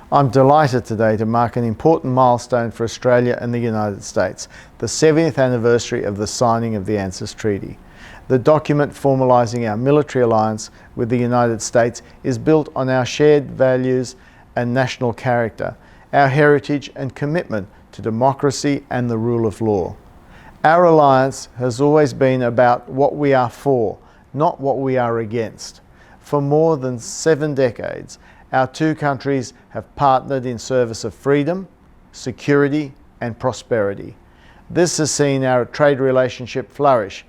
I'm delighted today to mark an important milestone for Australia and the United States, the 70th anniversary of the signing of the ANZUS Treaty. The document formalising our military alliance with the United States is built on our shared values and national character, our heritage and commitment to democracy and the rule of law. Our alliance has always been about what we are for, not what we are against. For more than 7 decades, our two countries have partnered in service of freedom, security and prosperity. This has seen our trade relationship flourish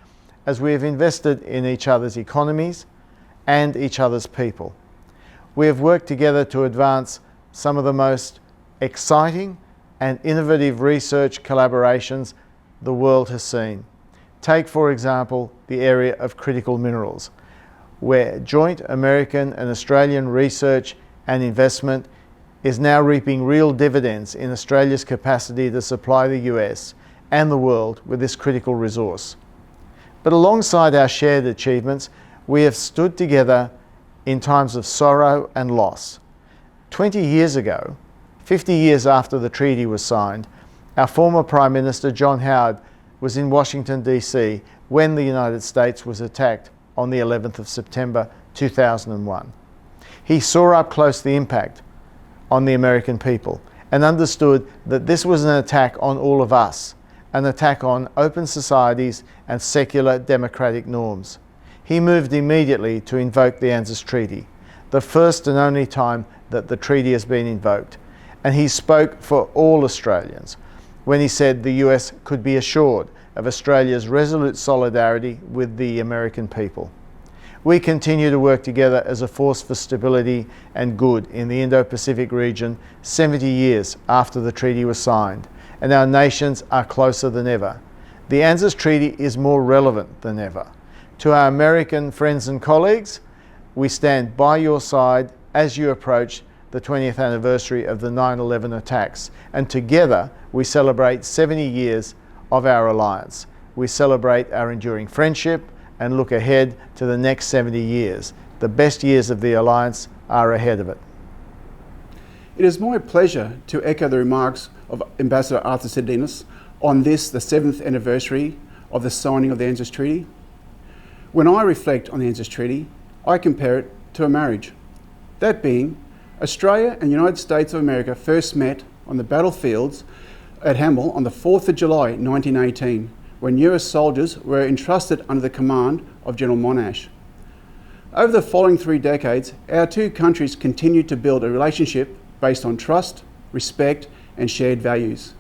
as we have invested in each other's economies and each other's people. We have worked together to advance some of the most exciting and innovative research collaborations the world has seen. Take, for example, the area of critical minerals, where joint American and Australian research and investment is now reaping real dividends in Australia's capacity to supply the US and the world with this critical resource. But alongside our shared achievements, we have stood together in times of sorrow and loss. 20 years ago, 50 years after the treaty was signed, our former Prime Minister John Howard was in Washington, D.C. when the United States was attacked on the 11th of September 2001. He saw up close the impact on the American people and understood that this was an attack on all of us, an attack on open societies and secular democratic norms. He moved immediately to invoke the ANZUS Treaty, the first and only time that the treaty has been invoked, and he spoke for all Australians when he said the US could be assured of Australia's resolute solidarity with the American people. We continue to work together as a force for stability and good in the Indo-Pacific region 70 years after the treaty was signed, and our nations are closer than ever. The ANZUS Treaty is more relevant than ever. To our American friends and colleagues, we stand by your side as you approach the 20th anniversary of the 9/11 attacks, and together we celebrate 70 years of our alliance. We celebrate our enduring friendship and look ahead to the next 70 years. The best years of the alliance are ahead of it. It is my pleasure to echo the remarks of Ambassador Arthur Sardinas on this, the 7th anniversary of the signing of the ANZUS Treaty. When I reflect on the ANZUS Treaty, I compare it to a marriage. That being, Australia and the United States of America first met on the battlefields at Hamel on the 4th of July 1918, when US soldiers were entrusted under the command of General Monash. Over the following 3 decades, our two countries continued to build a relationship based on trust, respect and shared values.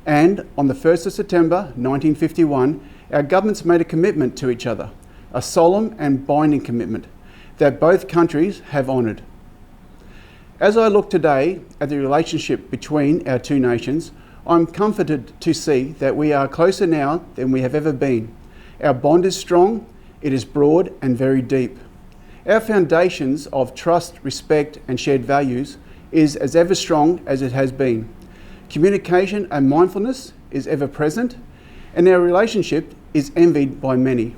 And on the 1st of September 1951, our governments made a commitment to each other, a solemn and binding commitment that both countries have honoured. As I look today at the relationship between our two nations, I'm comforted to see that we are closer now than we have ever been. Our bond is strong, it is broad and very deep. Our foundations of trust, respect and shared values is as ever strong as it has been. Communication and mindfulness is ever present, and our relationship is envied by many.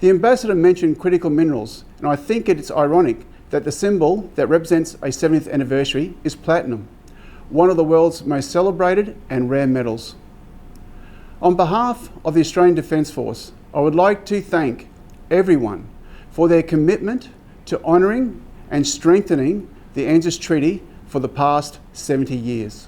The Ambassador mentioned critical minerals, and I think it's ironic that the symbol that represents a 70th anniversary is platinum, one of the world's most celebrated and rare metals. On behalf of the Australian Defence Force, I would like to thank everyone for their commitment to honouring and strengthening the ANZUS Treaty for the past 70 years.